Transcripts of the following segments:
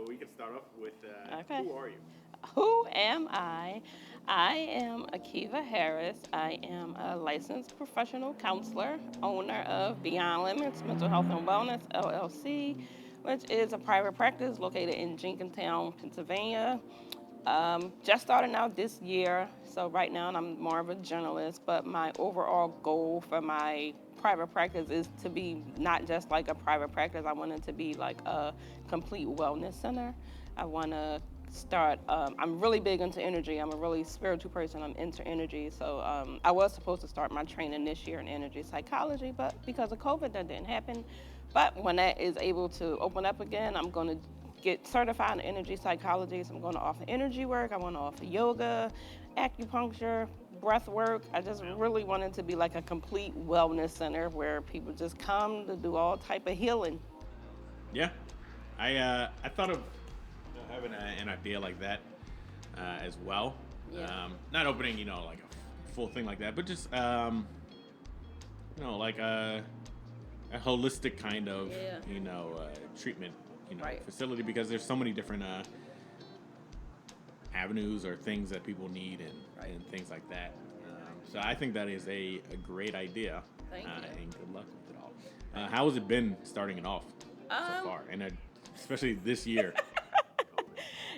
we can start off with Okay. who are you? Who am I? I am Akiva Harris. I am a licensed professional counselor, owner of Beyond Limits Mental Health and Wellness LLC, which is a private practice located in Jenkintown, Pennsylvania. Just starting out this year, so right now I'm more of a journalist, but my overall goal for my private practice is to be not just like a private practice. I want it to be like a complete wellness center. I want to start, I'm really big into energy. I'm a really spiritual person. I'm into energy. So I was supposed to start my training this year in energy psychology, but because of COVID, that didn't happen. But when that is able to open up again, I'm going to get certified in energy psychology. So I'm going to offer energy work. I want to offer yoga, acupuncture, breath work. I just really wanted to be like a complete wellness center where people just come to do all type of healing. Yeah, I thought of having an idea like that as well. Yeah. Not opening, like a full thing like that, but just like a holistic kind of Yeah. treatment Right. facility, because there's so many different avenues or things that people need Right. and things like that. So I think that is a great idea. Thank you. And good luck with it all. How has it been starting it off so far, and especially this year?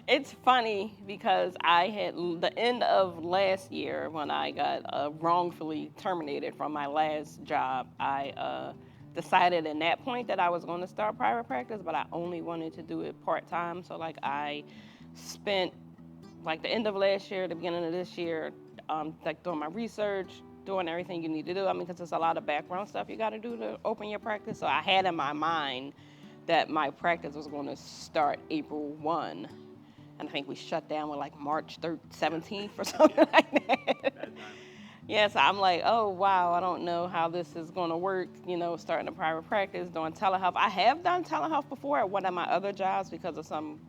It's funny because I had the end of last year when I got wrongfully terminated from my last job. I decided in that point that I was going to start private practice, but I only wanted to do it part time. So like I spent like the end of last year, the beginning of this year, like doing my research, doing everything you need to do. I mean, because there's a lot of background stuff you got to do to open your practice. So I had in my mind that my practice was going to start April 1. And I think we shut down with like March 17th or something like that. Yeah, so I'm like, oh wow, I don't know how this is going to work. Starting a private practice, doing telehealth. I have done telehealth before at one of my other jobs because of some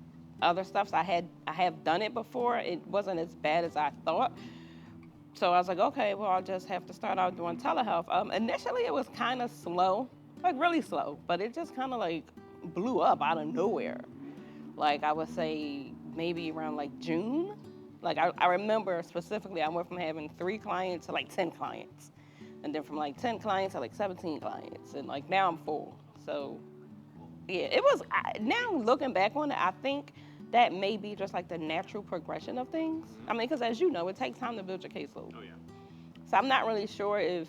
other stuff. So I have done it before. It wasn't as bad as I thought. So I was like, okay, well I'll just have to start out doing telehealth. Initially it was kind of slow, like really slow, but it just kind of like blew up out of nowhere. Like I would say maybe around like June. Like I remember specifically I went from having 3 clients to like 10 clients. And then from like 10 clients to like 17 clients. And like now I'm full. So yeah, it was, now looking back on it, I think that may be just like the natural progression of things. I mean, because as you know, it takes time to build your caseload. Oh yeah. So I'm not really sure if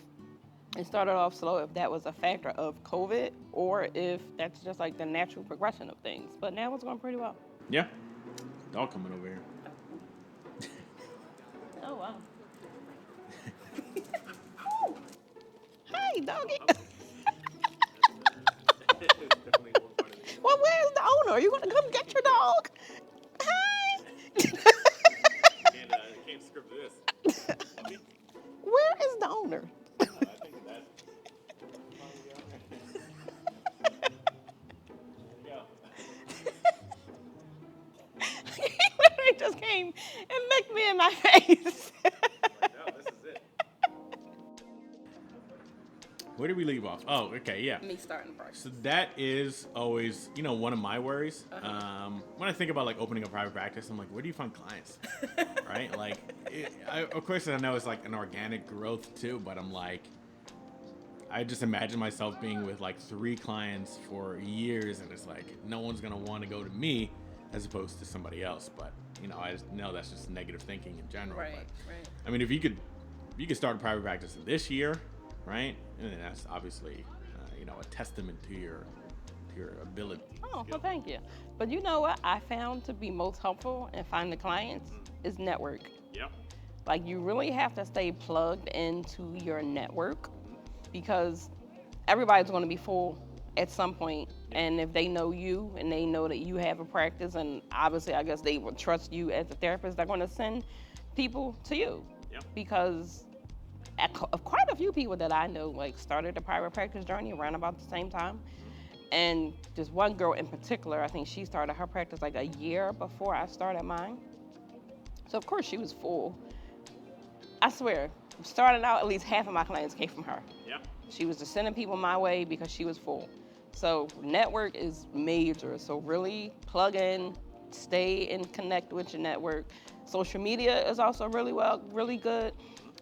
it started off slow, if that was a factor of COVID, or if that's just like the natural progression of things. But now it's going pretty well. Yeah. Dog coming over here. Oh wow. Hey, doggy. Well, where's the owner? Are you gonna come get your dog? Hi. Can't script this. Where is the owner? I think that's He literally just came and licked me in my face. No, this is it. Where did we leave off? Oh, okay, yeah. Me starting practice. So that is always, one of my worries. When I think about like opening a private practice, I'm like, where do you find clients? Right? Like, of course, I know it's like an organic growth too, but I'm like, I just imagine myself being with like 3 clients for years, and it's like no one's gonna want to go to me as opposed to somebody else. But I just know that's just negative thinking in general. Right, But, right. I mean, if you could start a private practice this year, right? And then that's obviously, a testament to your ability. Oh, well, thank you. But you know what I found to be most helpful in finding clients is network. Yep. Like you really have to stay plugged into your network because everybody's going to be full at some point. And if they know you and they know that you have a practice, and obviously I guess they will trust you as a therapist, they're going to send people to you. Yep. Because quite a few people that I know like started the private practice journey around about the same time. And just one girl in particular, I think she started her practice like a year before I started mine. So of course she was full. I swear, starting out, at least half of my clients came from her. Yeah. She was just sending people my way because she was full. So network is major. So really plug in, stay and connect with your network. Social media is also really good.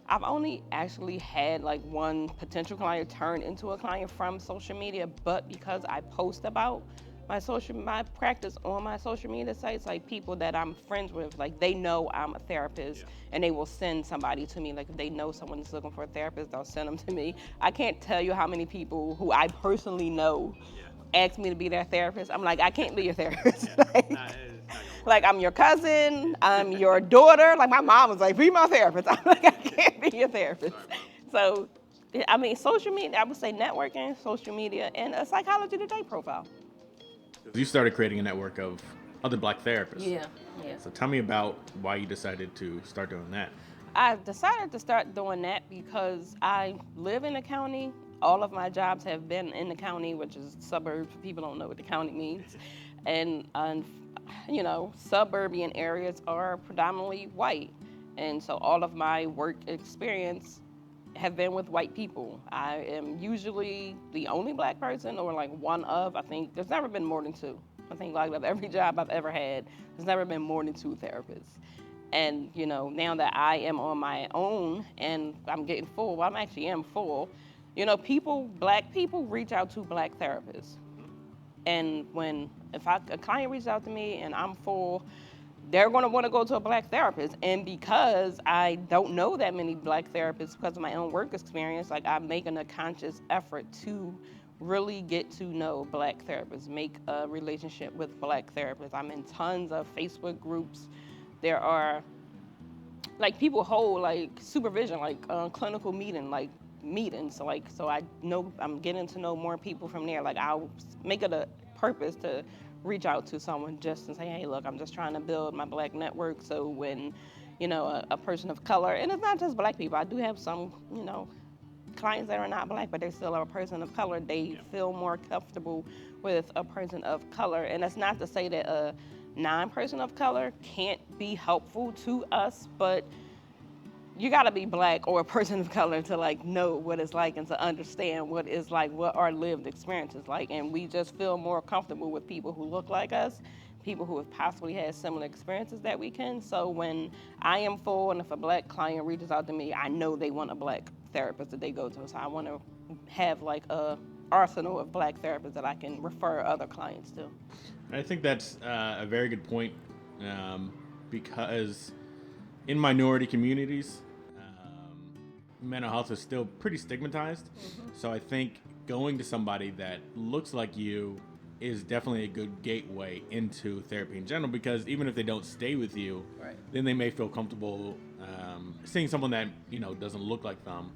I've only actually had like one potential client turn into a client from social media, but because I post about my practice on my social media sites, like people that I'm friends with, like they know I'm a therapist, and they will send somebody to me. Like if they know someone is looking for a therapist, they'll send them to me. I can't tell you how many people who I personally know ask me to be their therapist. I'm like, I can't be your therapist. Like I'm your cousin, I'm your daughter. Like my mom was like, be my therapist. I'm like, I can't be your therapist. So, I mean, social media, I would say networking, social media, and a Psychology Today profile. You started creating a network of other Black therapists. Yeah. So tell me about why you decided to start doing that. I decided to start doing that because I live in the county. All of my jobs have been in the county, which is suburbs. People don't know what the county means. And you know, suburban areas are predominantly white. And so all of my work experience have been with white people. I am usually the only Black person, or like one of, I think there's never been more than two. I think like of every job I've ever had, there's never been more than two therapists. And you know, now that I am on my own and I'm getting full, well, I actually am full, you know, Black people reach out to Black therapists. And if a client reaches out to me and I'm full, they're going to want to go to a Black therapist. And because I don't know that many Black therapists because of my own work experience, like I'm making a conscious effort to really get to know Black therapists, make a relationship with Black therapists. I'm in tons of Facebook groups. There are like people hold like supervision, like clinical meetings. So I know I'm getting to know more people from there. Like I'll make it a purpose to reach out to someone just and say, hey, look, I'm just trying to build my Black network. So when, you know, a person of color, and it's not just Black people, I do have some, you know, clients that are not Black, but they still are a person of color. They feel more comfortable with a person of color. And that's not to say that a non-person of color can't be helpful to us, but you gotta be Black or a person of color to like know what it's like and to understand what it's like, what our lived experience is like. And we just feel more comfortable with people who look like us, people who have possibly had similar experiences that we can. So when I am full and if a Black client reaches out to me, I know they want a Black therapist that they go to. So I want to have like a arsenal of Black therapists that I can refer other clients to. I think that's a very good point, because in minority communities, mental health is still pretty stigmatized. So I think going to somebody that looks like you is definitely a good gateway into therapy in general, because even if they don't stay with you, then they may feel comfortable seeing someone that, you know, doesn't look like them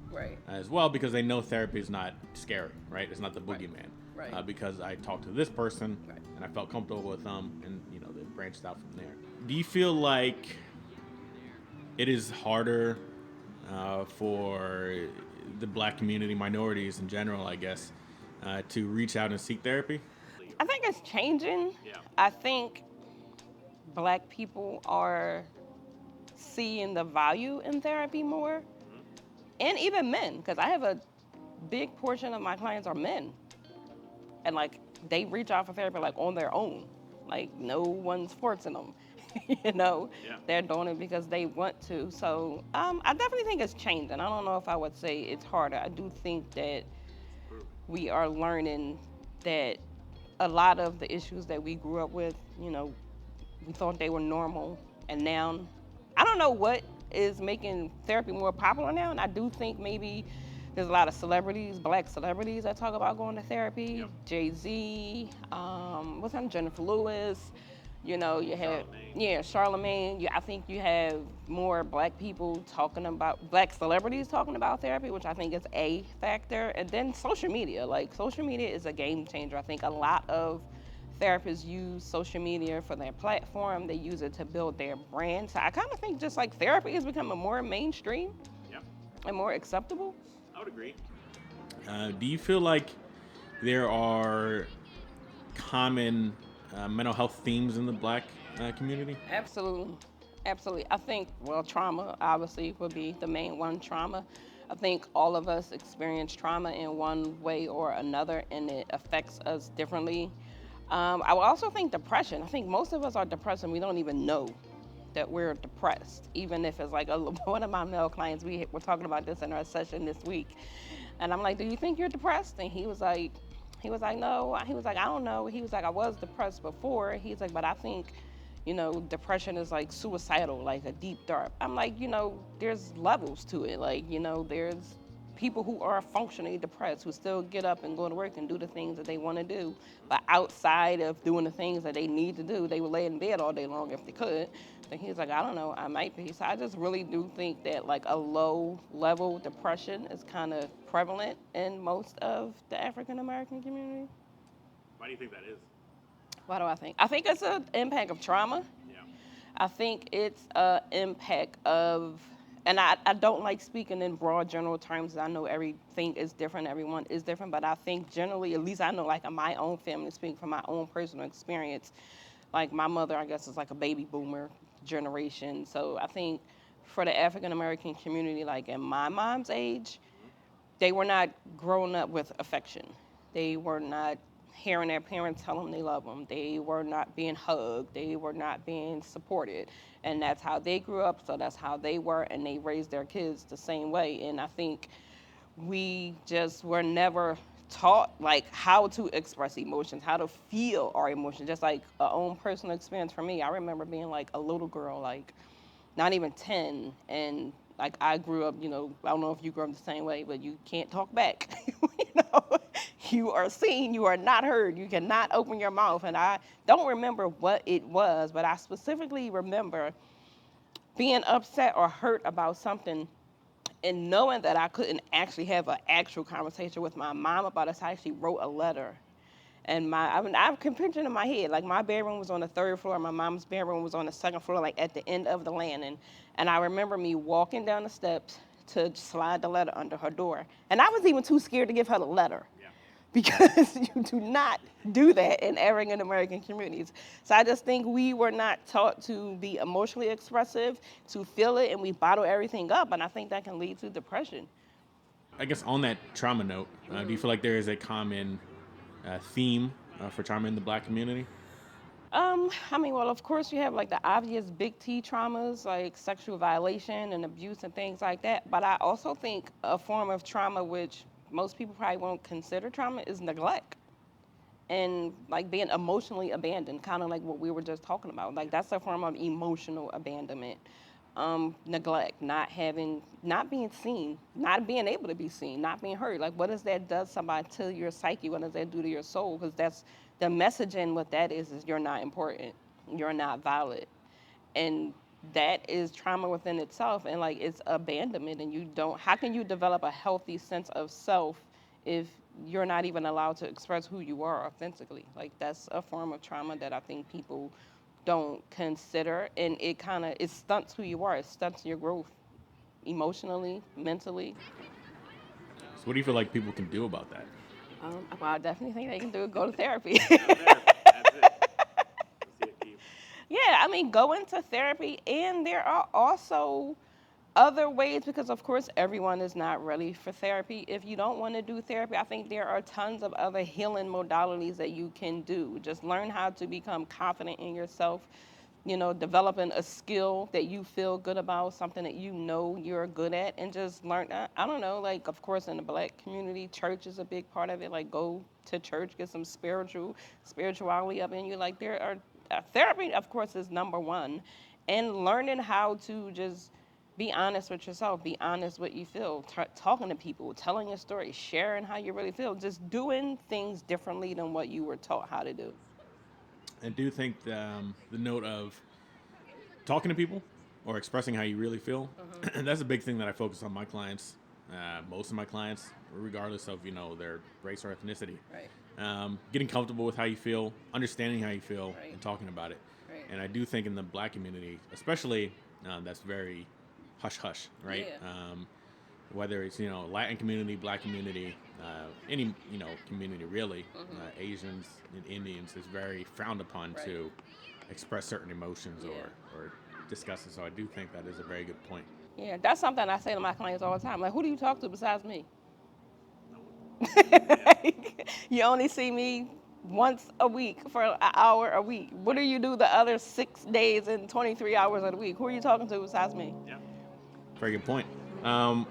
as well, because they know therapy is not scary, right? It's not the boogeyman. Because I talked to this person and I felt comfortable with them, and you know, they branched out from there. Do you feel like it is harder for the Black community, minorities in general, I guess, to reach out and seek therapy? I think it's changing. I think Black people are seeing the value in therapy more, and even men, because I have a big portion of my clients are men, and like they reach out for therapy like on their own, like no one's forcing them. You know, they're doing it because they want to. So I definitely think it's changing. I don't know if I would say it's harder. I do think that we are learning that a lot of the issues that we grew up with, you know, we thought they were normal, and now I don't know what is making therapy more popular now. And I do think maybe there's a lot of celebrities, Black celebrities that talk about going to therapy. Jay-Z, what's her name, Jennifer Lewis. You know, you have, Charlemagne. I think you have more Black people Black celebrities talking about therapy, which I think is a factor. And then social media. Like, social media is a game changer. I think a lot of therapists use social media for their platform. They use it to build their brand. So I kind of think just like therapy is becoming more mainstream and more acceptable. I would agree. Do you feel like there are common mental health themes in the Black community? Absolutely. I think, well, trauma obviously would be the main one, trauma. I think all of us experience trauma in one way or another, and it affects us differently. I would also think depression. I think most of us are depressed and we don't even know that we're depressed, even if it's like one of my male clients, we were talking about this in our session this week. And I'm like, do you think you're depressed? And he was like, no. He was like, I don't know. He was like, I was depressed before. He's like, but I think, depression is like suicidal, like a deep dark. I'm like, there's levels to it. Like, there's people who are functionally depressed who still get up and go to work and do the things that they want to do. But outside of doing the things that they need to do, they would lay in bed all day long if they could. And he's like, I don't know, I might be. So I just really do think that like a low level depression is kind of prevalent in most of the African American community. Why do you think that is? What do I think? I think it's an impact of trauma. Yeah. I think it's an impact of, and I don't like speaking in broad general terms. I know everything is different, everyone is different, but I think generally, at least I know like in my own family, speaking from my own personal experience, like my mother, I guess, is like a baby boomer generation. So I think for the African American community, like in my mom's age, they were not growing up with affection. They were not hearing their parents tell them they love them. They were not being hugged. They were not being supported. And that's how they grew up, so that's how they were, and they raised their kids the same way. And I think we just were never taught like how to express emotions, how to feel our emotions. Just like a own personal experience for me, I remember being like a little girl, like not even 10, and like I grew up, I don't know if you grew up the same way, but you can't talk back. You are seen, you are not heard, you cannot open your mouth. And I don't remember what it was, but I specifically remember being upset or hurt about something and knowing that I couldn't actually have an actual conversation with my mom about it. So I actually wrote a letter. And I can picture it in my head. Like my bedroom was on the third floor, my mom's bedroom was on the second floor, like at the end of the landing. And I remember me walking down the steps to slide the letter under her door. And I was even too scared to give her the letter. Yeah. Because you do not do that in African American communities. So I just think we were not taught to be emotionally expressive, to feel it, and we bottle everything up. And I think that can lead to depression. I guess on that trauma note, do you feel like there is a common theme for trauma in the Black community? Well, of course, you have like the obvious big T traumas, like sexual violation and abuse and things like that. But I also think a form of trauma, which most people probably won't consider trauma, is neglect and like being emotionally abandoned, kind of like what we were just talking about. Like that's a form of emotional abandonment. Neglect, not being seen, not being able to be seen, not being heard. Like what does that do somebody to your psyche? What does that do to your soul? Because that's the messaging. What that is you're not important, you're not valid, and that is trauma within itself. And like it's abandonment, and you don't. How can you develop a healthy sense of self if you're not even allowed to express who you are authentically? Like that's a form of trauma that I think people don't consider, and it stunts who you are. It stunts your growth emotionally, mentally. So what do you feel like people can do about that? Well, I definitely think they can do it. Go to therapy. That's it. Yeah, go into therapy, and there are also other ways, because of course everyone is not ready for therapy. If you don't want to do therapy, I think there are tons of other healing modalities that you can do. Just learn how to become confident in yourself, developing a skill that you feel good about, something that you know you're good at, and just learn that. I don't know, like, of course, in the Black community, church is a big part of it. Like, go to church, get some spirituality up in you. Like, there are, therapy, of course, is number one. And learning how to just be honest with yourself, be honest what you feel, talking to people, telling your story, sharing how you really feel, just doing things differently than what you were taught how to do. I do think the note of talking to people or expressing how you really feel, that's a big thing that I focus on my clients, most of my clients, regardless of, their race or ethnicity. Right. Getting comfortable with how you feel, understanding how you feel, Right. and talking about it. Right. And I do think in the Black community, especially, that's very hush-hush, right? Yeah. Whether it's, Latin community, Black community, any, community really, Asians and Indians, is very frowned upon to express certain emotions Yeah. or discuss it. So I do think that is a very good point. Yeah, that's something I say to my clients all the time. Like, who do you talk to besides me? No one. Yeah. You only see me once a week for an hour a week. What do you do the other 6 days and 23 hours of the week? Who are you talking to besides me? Yeah. Very good point. What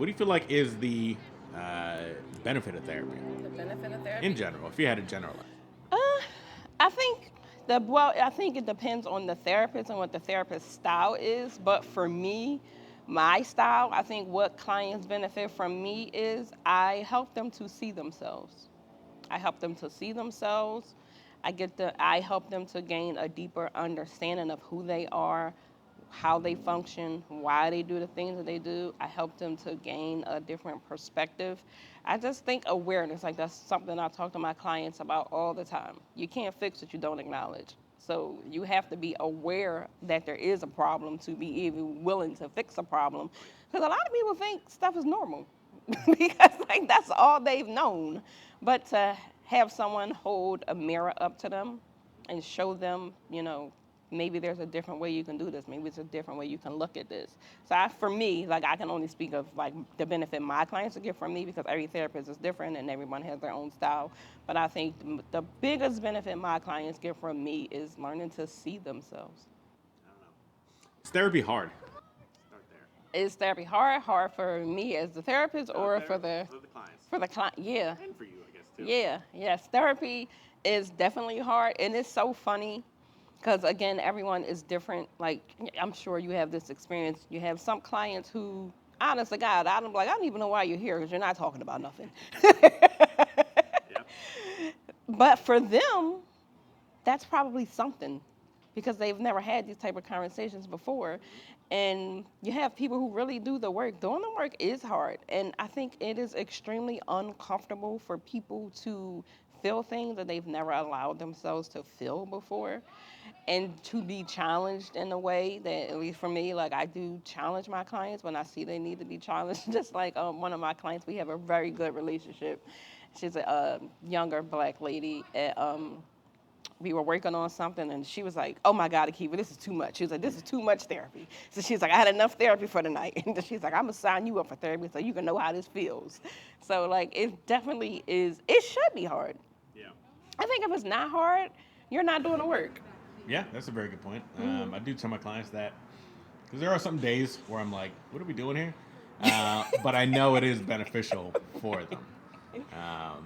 do you feel like is the uh, benefit of therapy The benefit of in therapy? general, if you had to generalize? Uh, I think I think it depends on the therapist and what the therapist style is. But for me, my style, I think what clients benefit from me is I help them to see themselves. I help them to see themselves. I help them to gain a deeper understanding of who they are, how they function, why they do the things that they do. I help them to gain a different perspective. I just think awareness, like that's something I talk to my clients about all the time. You can't fix what you don't acknowledge. So you have to be aware that there is a problem to be even willing to fix a problem. Because a lot of people think stuff is normal because like that's all they've known. But to have someone hold a mirror up to them and show them, maybe there's a different way you can do this. Maybe it's a different way you can look at this. So for me, like I can only speak of like the benefit my clients will get from me because every therapist is different and everyone has their own style. But I think the biggest benefit my clients get from me is learning to see themselves. I don't know. Is therapy hard? Start there. Is therapy hard? Hard for me as the therapist or for For the clients. the client? Yeah. And for you, I guess, too. Yeah, yes. Therapy is definitely hard, and it's so funny because again, everyone is different. Like I'm sure you have this experience. You have some clients who, honest to God, I'm like, I don't even know why you're here because you're not talking about nothing. Yep. But for them, that's probably something because they've never had these type of conversations before. And you have people who really do the work. Doing the work is hard. And I think it is extremely uncomfortable for people to feel things that they've never allowed themselves to feel before and to be challenged in a way that, at least for me, like I do challenge my clients when I see they need to be challenged. Just like one of my clients, we have a very good relationship. She's a younger black lady at we were working on something and she was like, oh my God, Akiva, this is too much. She was like, this is too much therapy. So she's like, I had enough therapy for the night. And she's like, I'm gonna sign you up for therapy so you can know how this feels. So like, it definitely is, it should be hard. Yeah. I think if it's not hard, you're not doing the work. Yeah, that's a very good point. I do tell my clients that because there are some days where I'm like, what are we doing here? But I know it is beneficial for them.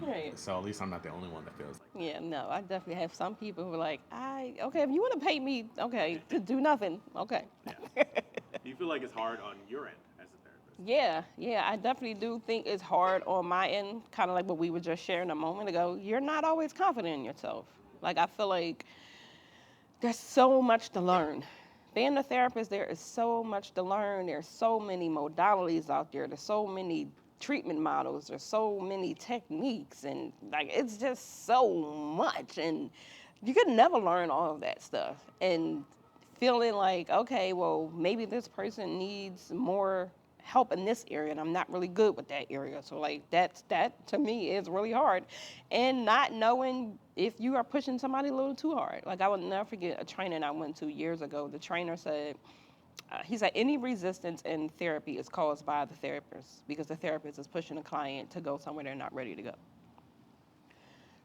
Right. So at least I'm not the only one that feels like Yeah, no, I definitely have some people who are like, okay, if you want to pay me, okay, to do nothing, okay. Yeah. Do you feel like it's hard on your end as a therapist? Yeah, I definitely do think it's hard on my end, kind of like what we were just sharing a moment ago. You're not always confident in yourself. Like, I feel like there's so much to learn. Being a therapist, there is so much to learn. There's so many modalities out there. There's so many treatment models. There's so many techniques. And, like, it's just so much. And you could never learn all of that stuff. And feeling like, okay, well, maybe this person needs more help in this area and I'm not really good with that area. So like that to me is really hard. And not knowing if you are pushing somebody a little too hard. Like I would never forget a training I went to years ago. The trainer said, he said any resistance in therapy is caused by the therapist because the therapist is pushing the client to go somewhere they're not ready to go.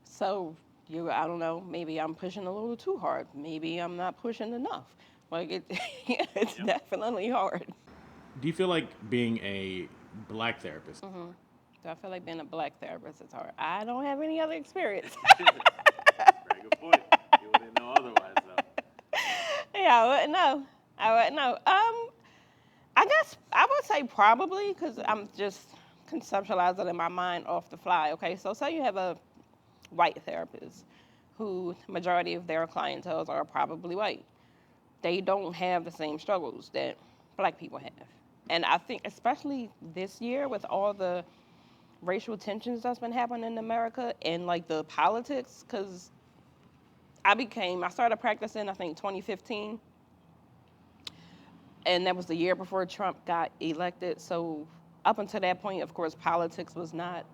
So I don't know, maybe I'm pushing a little too hard. Maybe I'm not pushing enough. Like it's definitely hard. Do you feel like being a black therapist? So I feel like being a black therapist is hard. I don't have any other experience. Very good point. You wouldn't know otherwise, though. Yeah, I wouldn't know. I guess I would say probably because I'm just conceptualizing in my mind off the fly. Okay, so say you have a white therapist who majority of their clientele are probably white. They don't have the same struggles that black people have. And I think especially this year with all the racial tensions that's been happening in America and like the politics, because I started practicing, I think, 2015. And that was the year before Trump got elected. So up until that point, of course, politics was not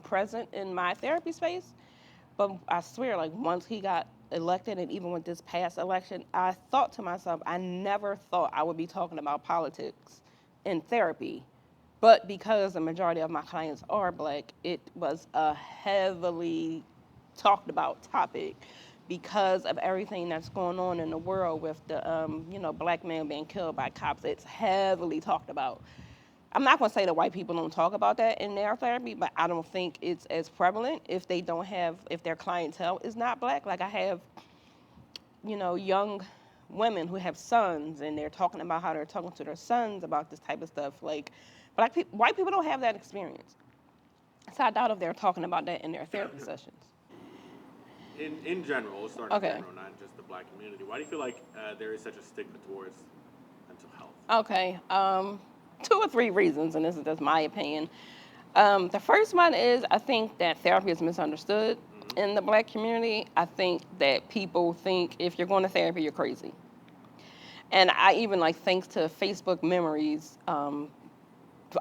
present in my therapy space. But I swear, like once he got elected, and even with this past election, I thought to myself, I never thought I would be talking about politics in therapy. But because the majority of my clients are black, it was a heavily talked about topic because of everything that's going on in the world with the black man being killed by cops. It's heavily talked about. I'm not going to say that white people don't talk about that in their therapy, but I don't think it's as prevalent if they don't have, if their clientele is not black. Like I have, young women who have sons, and they're talking about how they're talking to their sons about this type of stuff. Like, black people, white people don't have that experience. So I doubt if they're talking about that in their therapy sessions. In general, we'll start Okay. in general, not just the black community. Why do you feel like there is such a stigma towards mental health? Okay. 2 or 3 reasons, and this is just my opinion. The first one is I think that therapy is misunderstood in the black community. I think that people think if you're going to therapy, you're crazy. And I even like thanks to Facebook memories.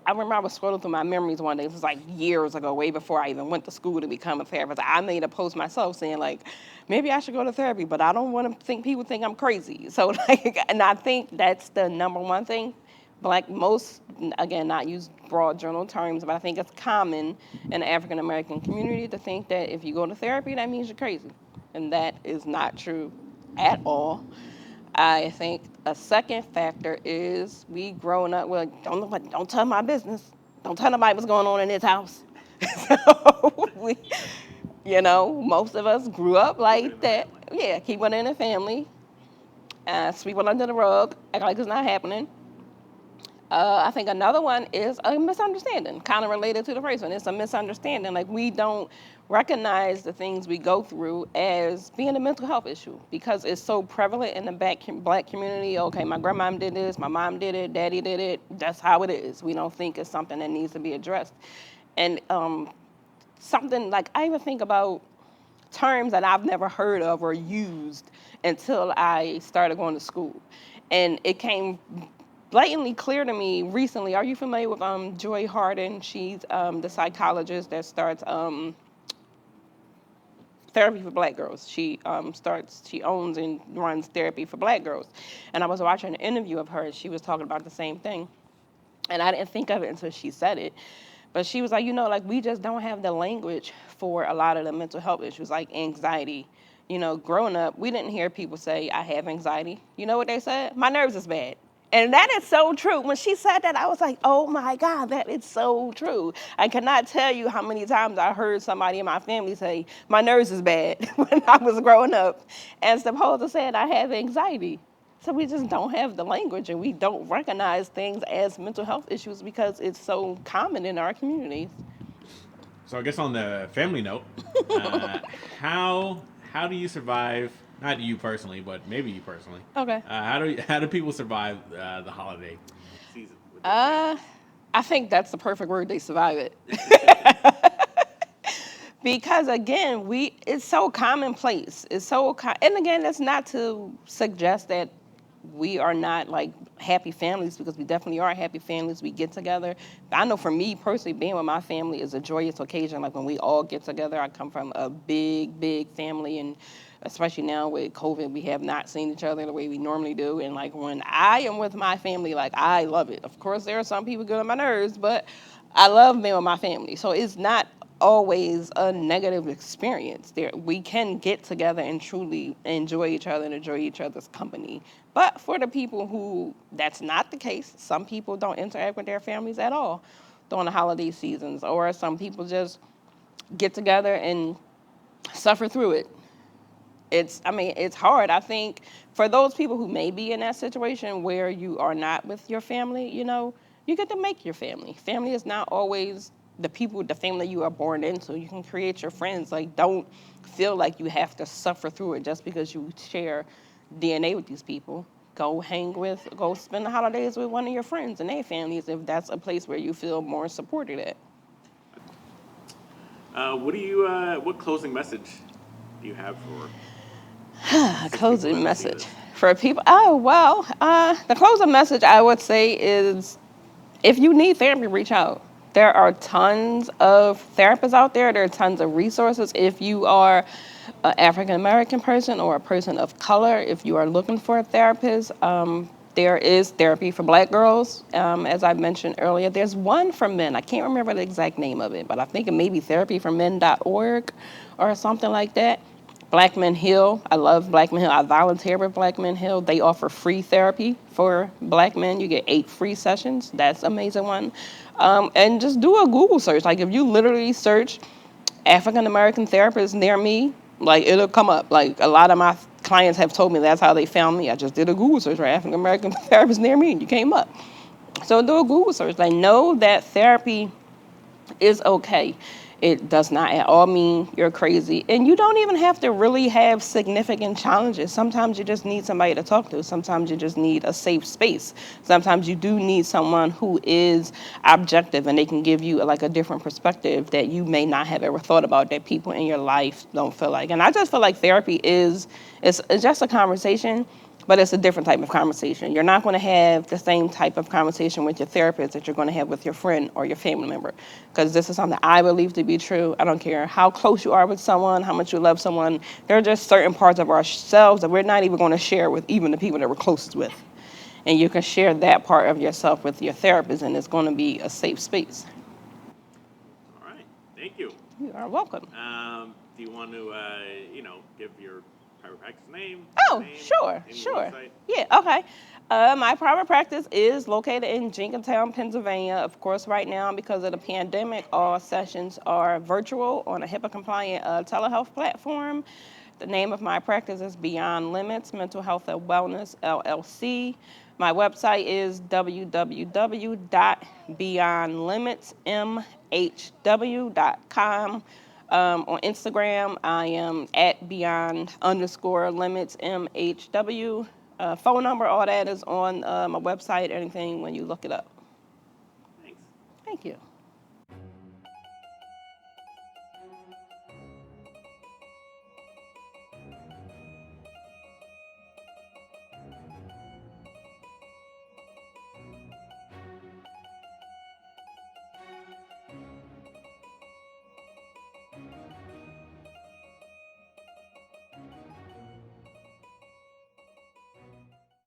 I remember I was scrolling through my memories one day. This was like years ago, way before I even went to school to become a therapist. I made a post myself saying like, maybe I should go to therapy, but I don't want to think people think I'm crazy. So like, and I think that's the number one thing. Black, most, again, not use broad general terms, but I think it's common in the African American community to think that if you go to therapy, that means you're crazy. And that is not true at all. I think a second factor is we growing up, well, don't tell my business. Don't tell nobody what's going on in this house. So, most of us grew up like that. Yeah, keep it in the family. Sweep it under the rug, act like it's not happening. I think another one is a misunderstanding, kind of related to the first one. It's a misunderstanding. Like we don't recognize the things we go through as being a mental health issue because it's so prevalent in the black community. Okay, my grandmom did this, my mom did it, daddy did it. That's how it is. We don't think it's something that needs to be addressed. And something like I even think about terms that I've never heard of or used until I started going to school. And it came blatantly clear to me recently. Are you familiar with Joy Harden? She's the psychologist that starts therapy for black girls. She owns and runs therapy for black girls. And I was watching an interview of her, and she was talking about the same thing. And I didn't think of it until she said it. But she was like, like we just don't have the language for a lot of the mental health issues, like anxiety. Growing up, we didn't hear people say, I have anxiety. You know what they said? My nerves is bad. And that is so true. When she said that, I was like, oh my God, that is so true. I cannot tell you how many times I heard somebody in my family say, my nerves is bad when I was growing up, as opposed to saying I have anxiety. So we just don't have the language, and we don't recognize things as mental health issues because it's so common in our communities. So I guess on the family note, how do you survive? Not you personally, but maybe you personally. Okay. How do people survive the holiday season? I think that's the perfect word. They survive it. Because again, it's so commonplace. It's so and again, that's not to suggest that we are not like happy families, because we definitely are happy families. We get together. I know for me personally, being with my family is a joyous occasion. Like when we all get together, I come from a big family, and especially now with COVID, we have not seen each other the way we normally do. And like when I am with my family, like I love it. Of course, there are some people get on my nerves, but I love being with my family. So it's not always a negative experience. We can get together and truly enjoy each other and enjoy each other's company. But for the people who that's not the case, some people don't interact with their families at all during the holiday seasons, or some people just get together and suffer through it. It's hard. I think for those people who may be in that situation where you are not with your family, you get to make your family. Family is not always the family you are born into. You can create your friends. Like, don't feel like you have to suffer through it just because you share DNA with these people. Go spend the holidays with one of your friends and their families if that's a place where you feel more supported at. What closing message do you have for closing message for people? Oh, well, the closing message I would say is if you need therapy, reach out. There are tons of therapists out there. There are tons of resources. If you are an African American person or a person of color, if you are looking for a therapist, there is therapy for black girls. As I mentioned earlier, there's one for men. I can't remember the exact name of it, but I think it may be therapyformen.org or something like that. Black Men Heal. I love Black Men Heal. I volunteer with Black Men Heal. They offer free therapy for black men. You get 8 free sessions. That's an amazing one. And just do a Google search. Like if you literally search African American therapist near me, like it'll come up. Like a lot of my clients have told me that's how they found me. I just did a Google search for African American therapist near me and you came up. So do a Google search. Like know that therapy is okay. It does not at all mean you're crazy. And you don't even have to really have significant challenges. Sometimes you just need somebody to talk to. Sometimes you just need a safe space. Sometimes you do need someone who is objective and they can give you like a different perspective that you may not have ever thought about, that people in your life don't feel like. And I just feel like therapy it's just a conversation, but it's a different type of conversation. You're not going to have the same type of conversation with your therapist that you're going to have with your friend or your family member, because this is something I believe to be true. I don't care how close you are with someone, how much you love someone. There are just certain parts of ourselves that we're not even going to share with even the people that we're closest with. And you can share that part of yourself with your therapist, and it's going to be a safe space. All right. Thank you. You are welcome. Do you want to, give your private practice name? Oh, name, sure. website? Yeah, okay. My private practice is located in Jenkintown, Pennsylvania. Of course, right now, because of the pandemic, all sessions are virtual on a HIPAA-compliant telehealth platform. The name of my practice is Beyond Limits Mental Health and Wellness, LLC. My website is www.beyondlimitsmhw.com. On Instagram, I am at beyond_limits MHW. Phone number, all that is on my website, anything when you look it up. Thanks. Thank you.